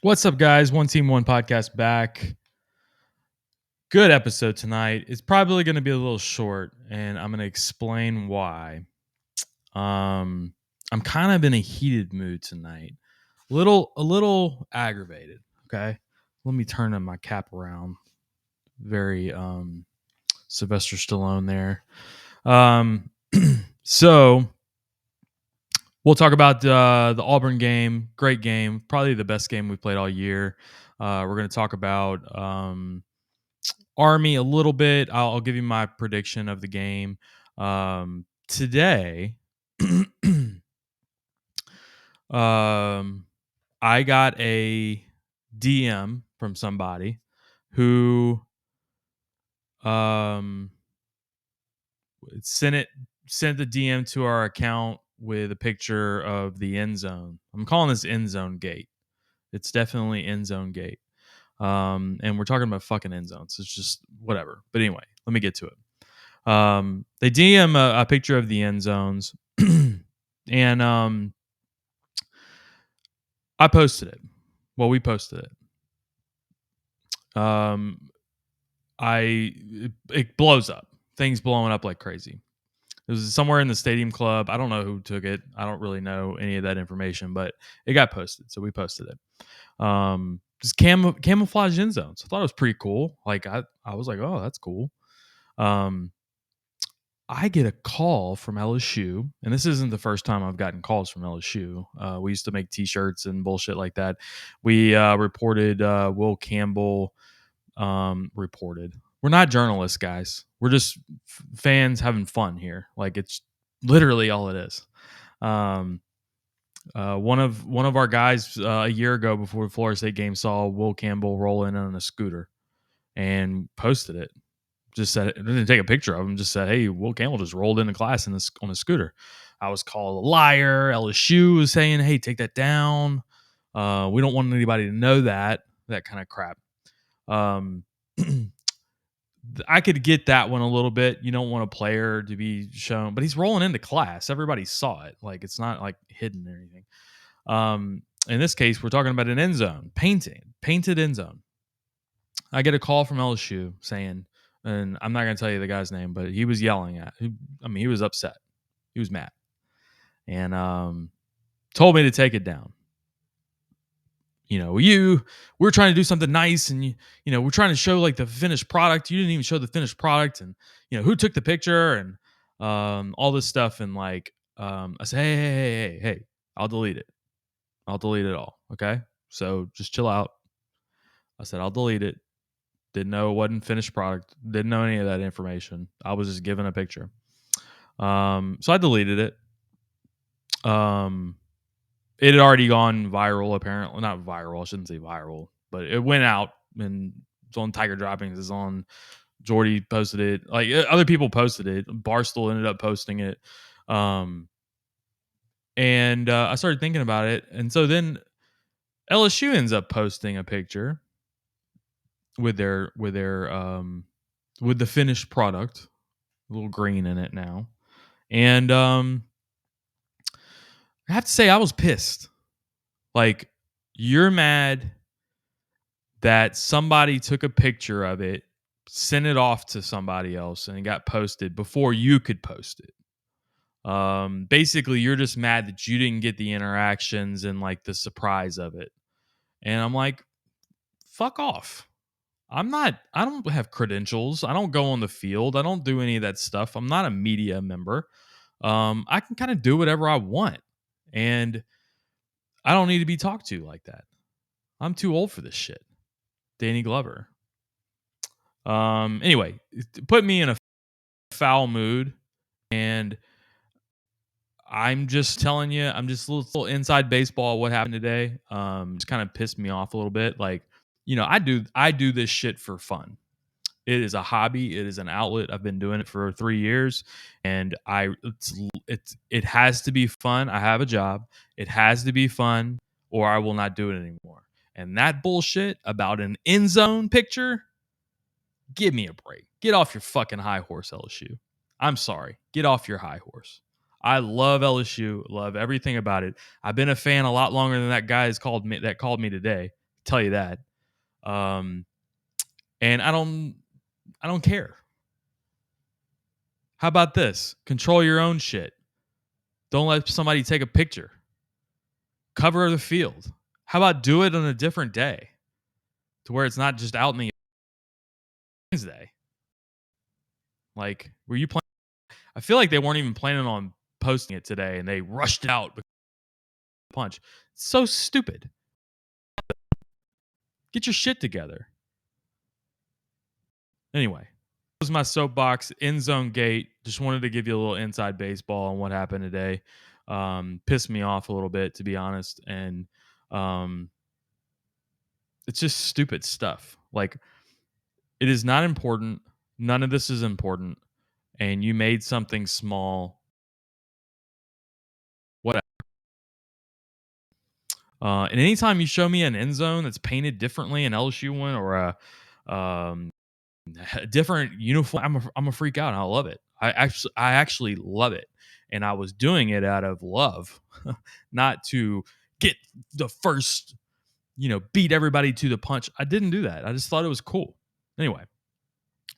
What's up, guys? One Team, One Podcast back. Good episode tonight. It's probably going to be a little short, and I'm going to explain why. I'm kind of in a heated mood tonight. A little aggravated. Okay, let me turn my cap around. Very Sylvester Stallone there. So we'll talk about the Auburn game. Great game, probably the best game we've played all year. We're going to talk about Army a little bit. I'll give you my prediction of the game. Today, I got a DM from somebody who sent the DM to our account with a picture of the end zone. I'm calling this Endzone-Gate. It's definitely Endzone-Gate. And we're talking about fucking end zones. It's just whatever. But anyway, let me get to it. They DM a picture of the end zones, and I posted it. Well, we posted it. It blows up. Things blowing up like crazy. It was somewhere in the stadium club. I don't know who took it. I don't really know any of that information, but it got posted, so we posted it. Just camouflage end zones. I thought it was pretty cool. Like I was like, oh, that's cool. I get a call from LSU, and this isn't the first time I've gotten calls from LSU. We used to make T-shirts and bullshit like that. We reported Will Campbell. Reported. We're not journalists, guys. We're just fans having fun here. Like it's literally all it is. One of our guys a year ago before the Florida State game saw Will Campbell roll in on a scooter and posted it. Just said, didn't take a picture of him, just said, hey, Will Campbell just rolled into class on a scooter. I was called a liar. LSU was saying, hey, take that down. We don't want anybody to know that kind of crap. I could get that one a little bit. You don't want a player to be shown, but he's rolling into class. Everybody saw it. Like it's not like hidden or anything. In this case, we're talking about an end zone, painted end zone. I get a call from LSU saying, and I'm not going to tell you the guy's name, but he was yelling he was upset. He was mad. And told me to take it down. We're trying to do something nice, and we're trying to show like the finished product. You didn't even show the finished product, and who took the picture and all this stuff. And like I said, hey, I'll delete it. I'll delete it all. Okay, so just chill out. I said I'll delete it. Didn't know it wasn't finished product. Didn't know any of that information. I was just given a picture. So I deleted it. It had already gone viral, apparently. Not viral. I shouldn't say viral. But it went out, and it's on Tiger Droppings. It's on Jordy posted it. Like, other people posted it. Barstool ended up posting it. And I started thinking about it. And so then LSU ends up posting a picture with the finished product, a little green in it now. And I have to say I was pissed. Like, you're mad that somebody took a picture of it, sent it off to somebody else, and it got posted before you could post it. Basically, you're just mad that you didn't get the interactions and like the surprise of it. And I'm like, fuck off. I don't have credentials. I don't go on the field. I don't do any of that stuff. I'm not a media member. I can kind of do whatever I want. And I don't need to be talked to like that. I'm too old for this shit. Danny Glover. Anyway, it put me in a foul mood. And I'm just telling you, I'm just a little inside baseball what happened today. Just kind of pissed me off a little bit. Like, I do this shit for fun. It is a hobby. It is an outlet. I've been doing it for 3 years, and it has to be fun. I have a job. It has to be fun, or I will not do it anymore. And that bullshit about an end zone picture, give me a break. Get off your fucking high horse, LSU. I'm sorry. Get off your high horse. I love LSU. Love everything about it. I've been a fan a lot longer than that guy that called me today. Tell you that. And I don't care. How about this? Control your own shit. Don't let somebody take a picture. Cover the field. How about do it on a different day to where it's not just out in the Wednesday? Like, were you planning? I feel like they weren't even planning on posting it today, and they rushed out with a punch. It's so stupid. Get your shit together. Anyway, that was my soapbox. Endzone-Gate. Just wanted to give you a little inside baseball on what happened today. Pissed me off a little bit, to be honest, and it's just stupid stuff. Like, it is not important. None of this is important. And you made something small. Whatever. And anytime you show me an end zone that's painted differently, an LSU one or a different uniform, I'm a freak out. And I love it. I actually love it. And I was doing it out of love, not to get the first, beat everybody to the punch. I didn't do that. I just thought it was cool. Anyway,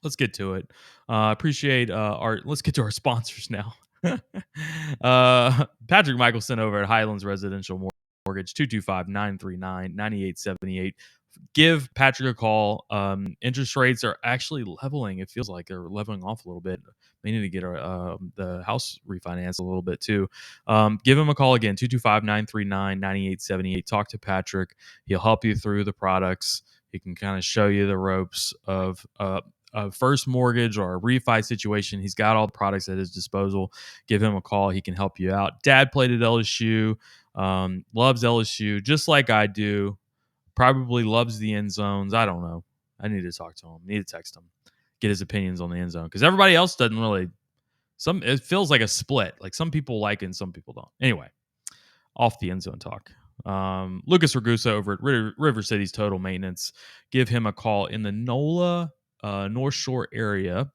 let's get to it. Appreciate let's get to our sponsors now. Patrick Michelson over at Highlands Residential Mortgage, 225-939-9878. Give Patrick a call. Interest rates are actually leveling. It feels like they're leveling off a little bit. They need to get the house refinanced a little bit too. Give him a call again, 225-939-9878. Talk to Patrick. He'll help you through the products. He can kind of show you the ropes of a first mortgage or a refi situation. He's got all the products at his disposal. Give him a call. He can help you out. Dad played at LSU, loves LSU just like I do. Probably loves the end zones. I don't know. I need to talk to him. Need to text him. Get his opinions on the end zone. Because everybody else doesn't really. It feels like a split. Like some people like it and some people don't. Anyway, off the end zone talk. Lucas Ragusa over at River City's Total Maintenance. Give him a call in the NOLA North Shore area.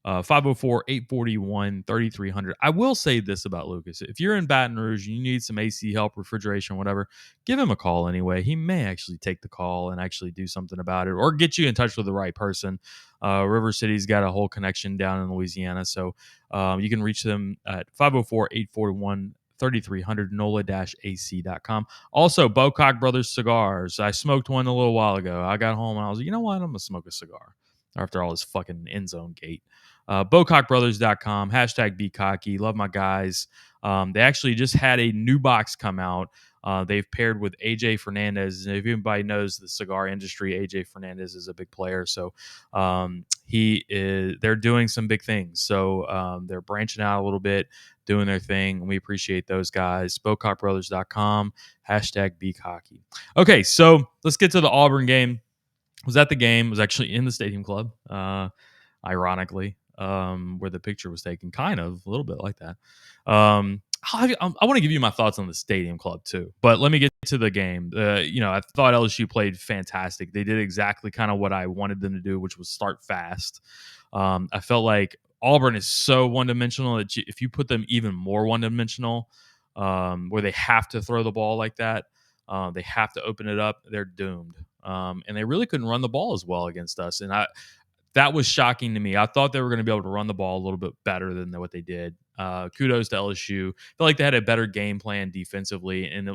504-841-3300. I will say this about Lucas. If you're in Baton Rouge and you need some AC help, refrigeration, whatever, give him a call anyway. He may actually take the call and actually do something about it or get you in touch with the right person. River City's got a whole connection down in Louisiana. So you can reach them at 504-841-3300, NOLA-AC.com. Also, Bocock Brothers Cigars. I smoked one a little while ago. I got home and I was like, you know what? I'm going to smoke a cigar after all this fucking Endzone-Gate. BocockBrothers.com, #BeCocky. Love my guys. They actually just had a new box come out. They've paired with AJ Fernandez. And if anybody knows the cigar industry, AJ Fernandez is a big player. So they're doing some big things. So they're branching out a little bit, doing their thing. And we appreciate those guys. BocockBrothers.com, #BeCocky. Okay, so let's get to the Auburn game. Was at the game. Was actually in the Stadium Club, ironically, where the picture was taken. Kind of a little bit like that. I want to give you my thoughts on the Stadium Club too, but let me get to the game. I thought LSU played fantastic. They did exactly kind of what I wanted them to do, which was start fast. I felt like Auburn is so one-dimensional that if you put them even more one-dimensional, where they have to throw the ball like that, they have to open it up, they're doomed. And they really couldn't run the ball as well against us. And that was shocking to me. I thought they were going to be able to run the ball a little bit better than what they did. Kudos to LSU. I feel like they had a better game plan defensively, and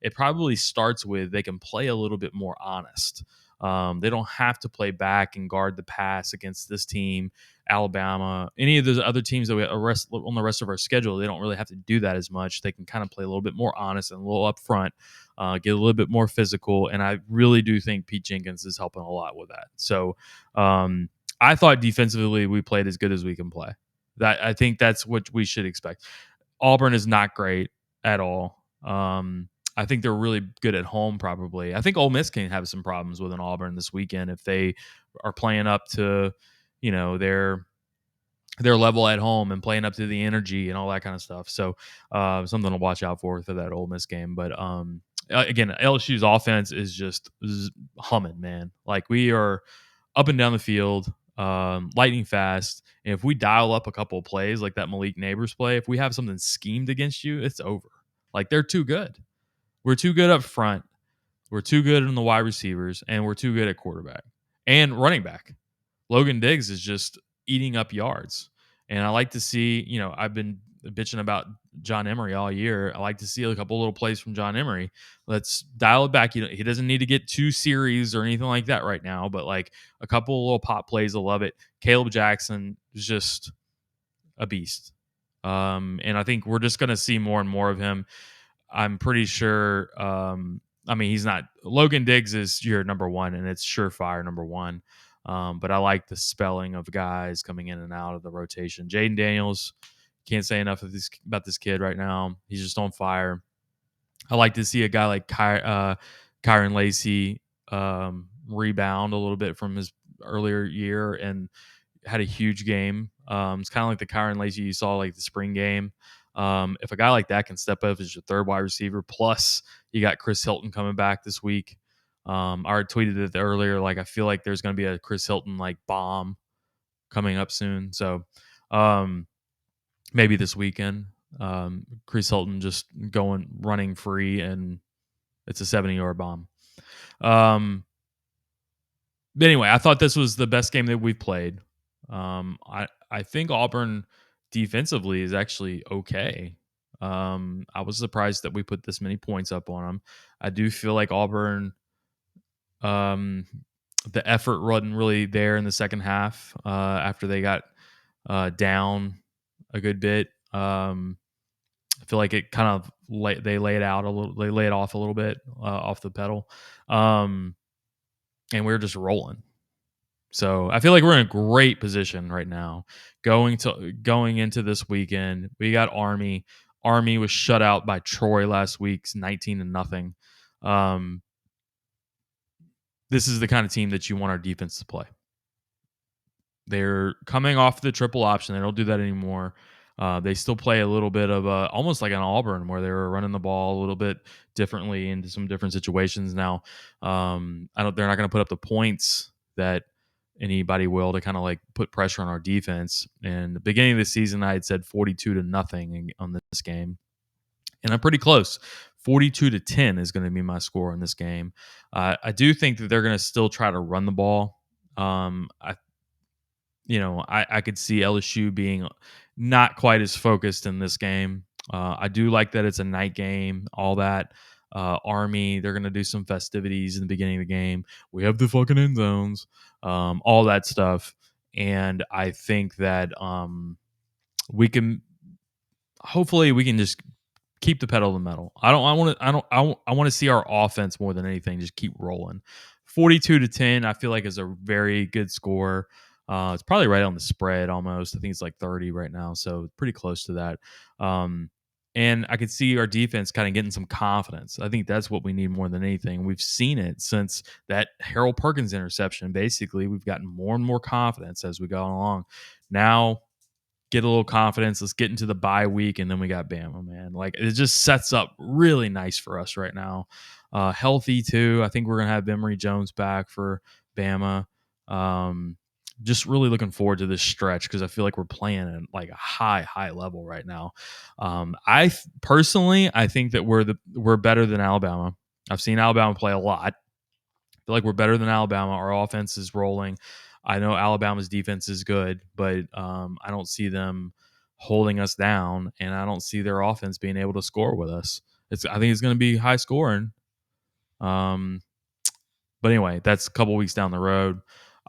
it probably starts with they can play a little bit more honest. They don't have to play back and guard the pass against this team, Alabama, any of those other teams that we on the rest of our schedule. They don't really have to do that as much. They can kind of play a little bit more honest and a little upfront, get a little bit more physical. And I really do think Pete Jenkins is helping a lot with that. So I thought defensively we played as good as we can play. I think that's what we should expect. Auburn is not great at all. I think they're really good at home, probably. I think Ole Miss can have some problems with an Auburn this weekend if they are playing up to, their level at home and playing up to the energy and all that kind of stuff. So something to watch out for that Ole Miss game. But again, LSU's offense is just humming, man. Like we are up and down the field, lightning fast. And if we dial up a couple of plays like that Malik Neighbors play, if we have something schemed against you, it's over. Like they're too good. We're too good up front. We're too good in the wide receivers, and we're too good at quarterback and running back. Logan Diggs is just eating up yards. And I like to see, I've been bitching about John Emery all year. I like to see a couple little plays from John Emery. Let's dial it back. He doesn't need to get 2 series or anything like that right now, but like a couple little pop plays, I love it. Caleb Jackson is just a beast. And I think we're just going to see more and more of him. I'm pretty sure. He's not. Logan Diggs is your number one, and it's surefire number one. But I like the spelling of guys coming in and out of the rotation. Jaden Daniels, can't say enough about this kid right now. He's just on fire. I like to see a guy like Kyron Lacey rebound a little bit from his earlier year and had a huge game. It's kind of like the Kyron Lacey you saw like the spring game. If a guy like that can step up as your third wide receiver, plus you got Chris Hilton coming back this week. I already tweeted it earlier. Like I feel like there's going to be a Chris Hilton like bomb coming up soon. So maybe this weekend, Chris Hilton just running free, and it's a 70-yard bomb. But anyway, I thought this was the best game that we've played. I think Auburn defensively is actually okay. I was surprised that we put this many points up on them. I do feel like Auburn, the effort wasn't really there in the second half after they got down a good bit. I feel like it kind of they laid off a little bit off the pedal, and we were just rolling. So I feel like we're in a great position right now going into this weekend. We got Army. Army was shut out by Troy last week, 19-0. This is the kind of team that you want our defense to play. They're coming off the triple option. They don't do that anymore. They still play a little bit of almost like an Auburn where they were running the ball a little bit differently into some different situations. Now, they're not going to put up the points that anybody will to kind of like put pressure on our defense. And the beginning of the season, I had said 42-0 on this game, and I'm pretty close. 42-10 is going to be my score in this game. I do think that they're going to still try to run the ball. I could see LSU being not quite as focused in this game. I do like that it's a night game, all that. Army, they're going to do some festivities in the beginning of the game. We have the fucking end zones, all that stuff. And I think that hopefully we can just keep the pedal to the metal. I want to see our offense more than anything just keep rolling. 42-10, I feel like is a very good score. It's probably right on the spread almost. I think it's like 30 right now, so pretty close to that. And I could see our defense kind of getting some confidence. I think that's what we need more than anything. We've seen it since that Harold Perkins interception. Basically, we've gotten more and more confidence as we go along. Now, get a little confidence. Let's get into the bye week, and then we got Bama, man. Like it just sets up really nice for us right now. Healthy too. I think we're gonna have Emory Jones back for Bama. Just really looking forward to this stretch because I feel like we're playing at like a high level right now. Personally, I think that we're better than Alabama. I've seen Alabama play a lot. I feel like we're better than Alabama. Our offense is rolling. I know Alabama's defense is good, but I don't see them holding us down, and I don't see their offense being able to score with us. I think it's going to be high scoring. But anyway, that's a couple weeks down the road.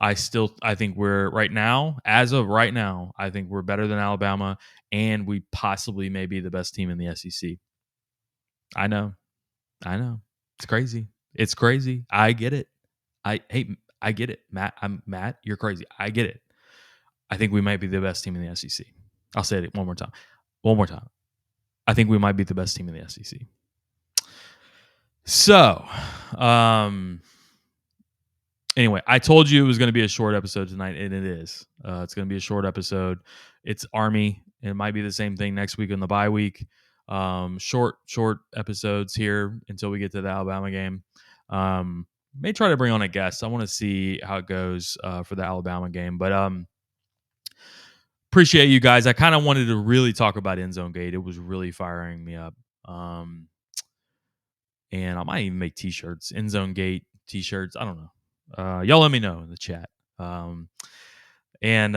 I think as of right now, I think we're better than Alabama, and we possibly may be the best team in the SEC. I know. It's crazy. I get it. I get it, Matt. You're crazy. I get it. I think we might be the best team in the SEC. I'll say it one more time. I think we might be the best team in the SEC. So, anyway, I told you it was going to be a short episode tonight, and it is. It's going to be a short episode. It's Army. It might be the same thing next week on the bye week. Short episodes here until we get to the Alabama game. May try to bring on a guest. I want to see how it goes for the Alabama game. But appreciate you guys. I kind of wanted to really talk about Endzone-Gate. It was really firing me up. And I might even make t-shirts, Endzone-Gate t-shirts. I don't know. Y'all let me know in the chat. And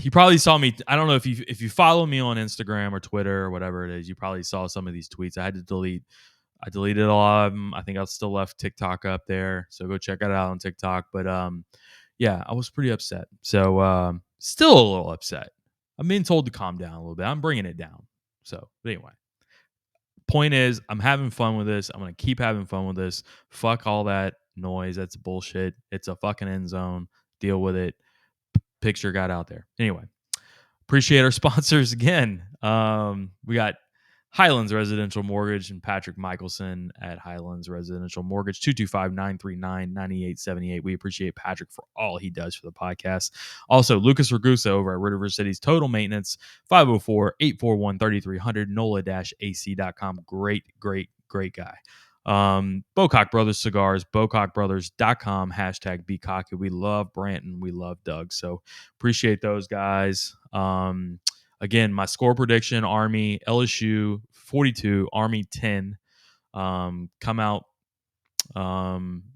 you probably saw me. I don't know if you follow me on Instagram or Twitter or whatever it is. You probably saw some of these tweets. I had to delete. I deleted a lot of them. I think I still left TikTok up there, so go check it out on TikTok. But yeah, I was pretty upset. So still a little upset. I'm being told to calm down a little bit. I'm bringing it down. So, but anyway, point is, I'm having fun with this. I'm gonna keep having fun with this. Fuck all that noise. That's bullshit. It's a fucking end zone. Deal with it. Picture got out there. Anyway, appreciate our sponsors again. We got Highlands Residential Mortgage and Patrick Michelson at Highlands Residential Mortgage, 225-939-9878. We appreciate Patrick for all he does for the podcast. Also, Lucas Ragusa over at River City's Total Maintenance, 504-841-3300, NOLA-AC.com. Great guy. Bocock Brothers Cigars, bocockbrothers.com, hashtag Be Cocky. We love Branton. We love Doug. So appreciate those guys. Again, my score prediction: Army, LSU 42, Army 10. Come out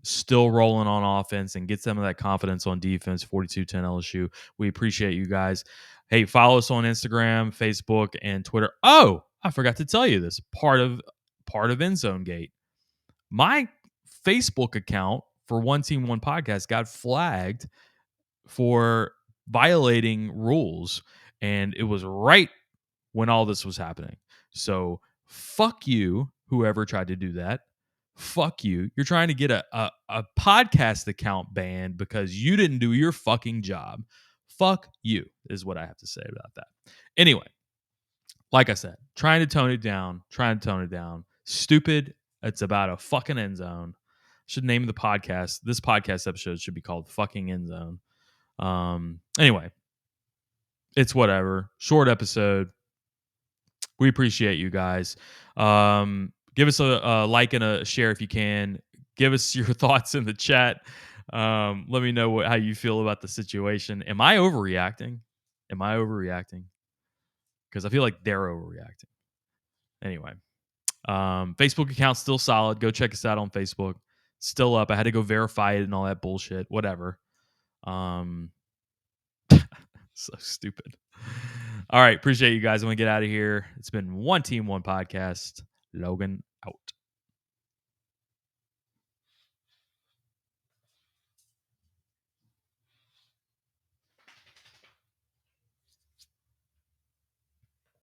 still rolling on offense and get some of that confidence on defense. 42-10 LSU. We appreciate you guys. Hey, follow us on Instagram, Facebook, and Twitter. Oh, I forgot to tell you this. Part of Endzone-Gate. My Facebook account for One Team One Podcast got flagged for violating rules, and it was right when all this was happening. So fuck you, whoever tried to do that. Fuck you. You're trying to get a podcast account banned because you didn't do your fucking job. Fuck you is what I have to say about that. Anyway, like I said, trying to tone it down. Stupid. It's about a fucking end zone. Should name the podcast. This podcast episode should be called Fucking End Zone. Anyway, it's whatever. Short episode. We appreciate you guys. Give us a like and a share if you can. Give us your thoughts in the chat. Let me know how you feel about the situation. Am I overreacting? Because I feel like they're overreacting. Anyway, Facebook account's still solid. Go check us out on Facebook. Still up. I had to go verify it and all that bullshit. Whatever. So stupid. All right. Appreciate you guys. I'm going to get out of here. It's been One Team, One Podcast. Logan